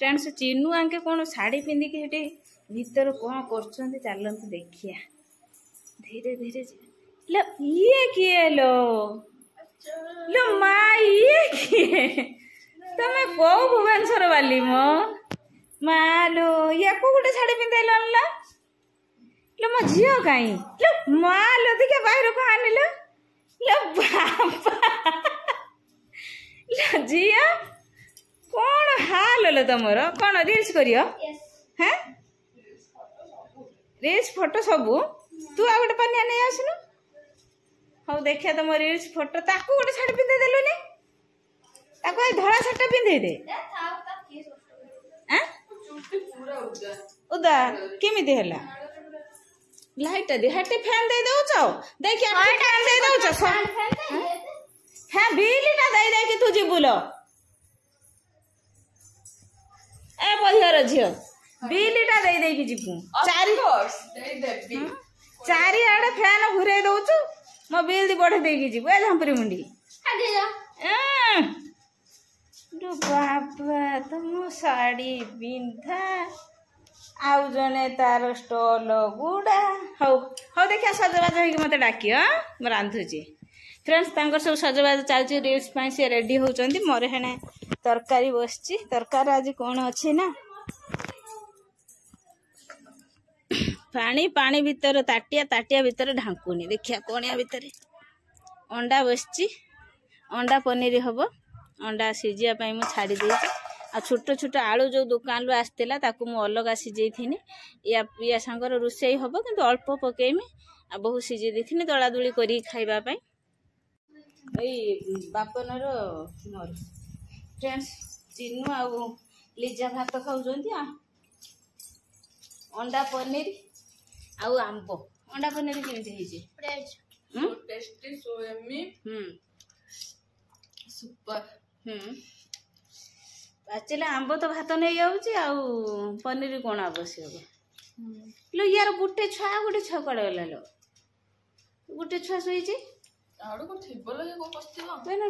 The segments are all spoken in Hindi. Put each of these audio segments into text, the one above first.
फ्रेंड्स चिन्नू आंके कौन साड़ी पिंधिकी हेटी भीतर कौन कर चलते देखिया धीरे धीरे लो ये किए लो माँ ये किए तमे कौ भुवनेश्वर वाली मो माँ लो या को गोटे साड़ी पिंधे लो मो झील कहीं लो माँ लो देखिए बाहर को आनिल लो बाबा लो झील कौन हाल लो तुमर कौन रील्स करियो हैं रील्स फोटो सबू तू आ गोटे पानिया नहीं आसनु हौ देखिया तुम रील्स फोटो ताकू गोटे शाड़ी पिंधे देलुनी ताकू ए धड़ा शाड़ी पिंधे दे उदा केमिति हला लाइट दे हटे फैन दे दउचो देखिया फैन दे दउचो हां बिजलीटा दे कि तू जिबुलो ए बहियर झियो बिजलीटा दे कि जिबु चारि आड़े फैन घुरे दउचु मो बिल बढ़े दे कि जिबु ए झंपरी मुंडी बाबा तुम साड़ी बिंधा आउ जने तार स्टॉल गुड़ा हौ हौ देखिया सजबाज होइके मते डाकियो म रांधुची फ्रेंड्स तांकर सब सजबाज चलची रील्स पई से रेडी होचंदी मोर हेने तरकारी बसची तरकारी आज कोन अछि ना पानी पानी भीतर ताटिया ताटिया भीतर ढांकुनी देखिया कोनिया भीतर अंडा बसची अंडा पनीर हबो अंडा सिजिया पई मु छाड़ी देछि आ छोटो छोटो आलू जो दुकान लो आस्तेला ताकू मु अलगा सिजेई थिनी या संगर रुसेई हबो किंतु अल्प पकेइमी आ बहु सिजे देथिनी दळा दुळी करी खाइबा पई एई बापनर मोर फ्रेंड्स चिन्नू आ लिजा भात खाउजंती अंडा पनीर आउ आंबो अंडा पनीर केमिति हेछि fresh tasty so yummy super पाचिला आंबो तो भात नहीं जाऊँगी आउ पनीर कौन आवश्यक लो यार गोटे छुआ कड़े गला लो गोटे छुआ शोई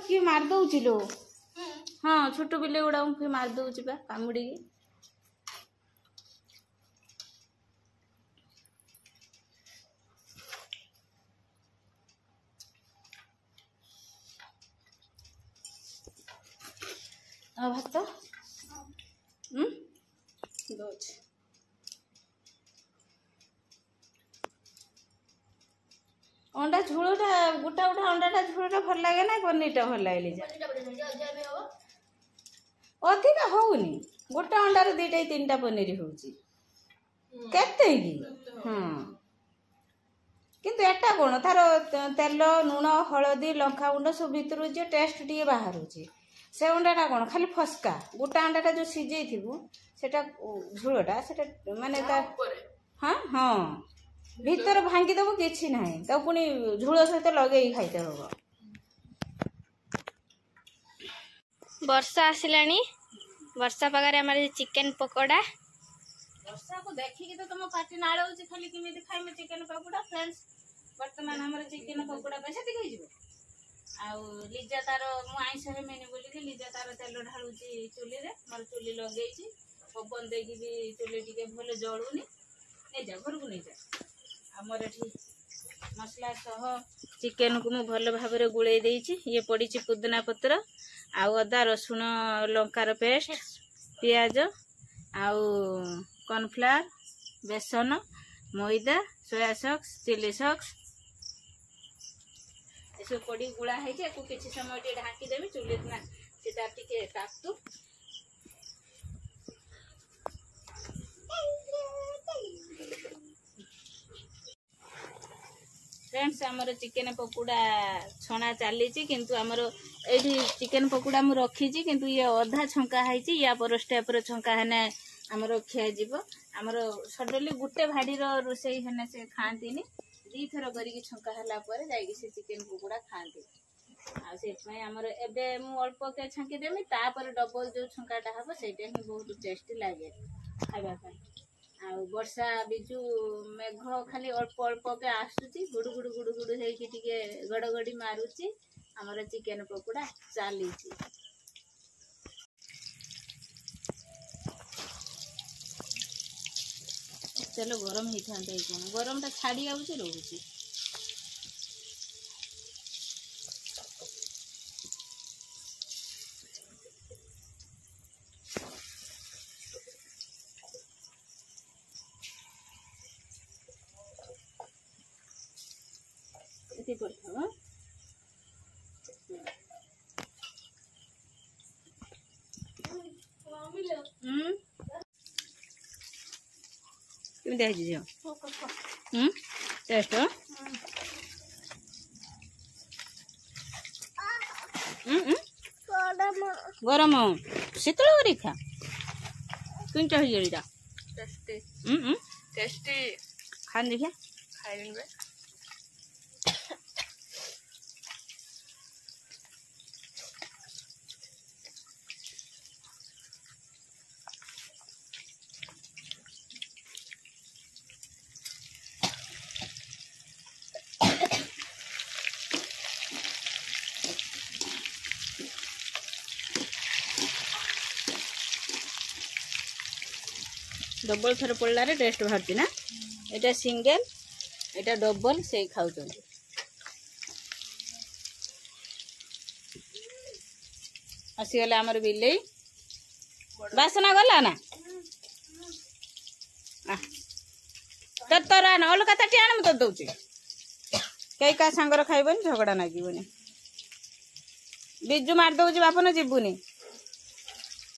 किए मार दौच लो हाँ छोट बिले गुड़ा किए मार दौच कामुड़ी भात दौच अंडा झोलटा गोटा गोटा अंडाटा झोलटा भल लगे ना पनीरटा भल लगे अधिका होनी गोटा अंडार दीटा तीनटा पनीर होची केते की हाँ किंतु एटा कोन थार तेल लूण हलदी लंका गुंड सब भीतर जो टेस्ट टी बाहर होची से अंडाटा कौन खाली फसका गोटा अंडाटा जो सिझे सेटा झोलटा सेटा माने हाँ हाँ भीतर भांगी दब कि ना तो पुणी झोल सहित लगे खाइते हम वर्षा आसिलानी वर्षा पागे आम चिकेन पकोड़ा वर्षा को देखिए तो तुम पार्टी नाड़ खाली केमी खाइमे चिकेन पकोड़ा फ्रेंड्स बर्तमान आम चिकेन पकोड़ा पैसा देखिए आउ लिजा तार मु आईस हेमेनी बोलिकी लिजा तार तेल ढालुची चुली रे मोर चुली लगे पवन देकी भी चुली टिके भल जलुनी नहीं जा घर को नहीं जा आमर एठी मसला सह चिकेन को मु भल भाव में गुड़े देइछि ये पड़ी पुदना पत्र आउ अदा रसुण लंकार पेस्ट पियाज आउ कॉर्नफ्लावर बेसन मैदा सोया सॉस चिली सॉस सब पड़ी गुड़ा है किसी समय ढाकी देवी चुली ना सीटा टिके ताकतु फ्रेंड्स आमर चिकेन पकोड़ा छणा चली किंतु आमर ये चिकेन पकोड़ा मु रखी किंतु ये अधा छंका है या पर स्टेप छंका है आमर खिया आमर सडनली गोटे भाड़ी रोसई है से खाती दी थर करके छंका है जाइए से चिकेन कुकुड़ा खाती आमर एवं मु अल्प के छांकी देमी तापर डबल जो छंकाटा हम सेटा ही बहुत टेस्टी लगे खावाई आ वर्षा बिजु मेघ खाली अल्प अल्प के आसुची गुडु गुडु गुडु गुडु हेकी टिके गड़गड़ी मारुची आमर चिकेन पकोड़ा चली तेल गरम होता कौन गरम टा छाड़ी आउची रोची एती पड़ता केमती है झील टेस्ट गरम शीतल करी खा तुम चाहिए टेस्टी टेस्टी खान देखिए खाइबे डबल थर पड़ला रे टेस्ट बाहर ना एटा सिंगल एटा डबल से खाऊ आसीगला आमर बिले बासना गला ना तो तोर आन अलग ताटी आन तो दौची कई का सांगर खाइबनी झगड़ा नागिबनी बिजु मार दौची बापन जीवनी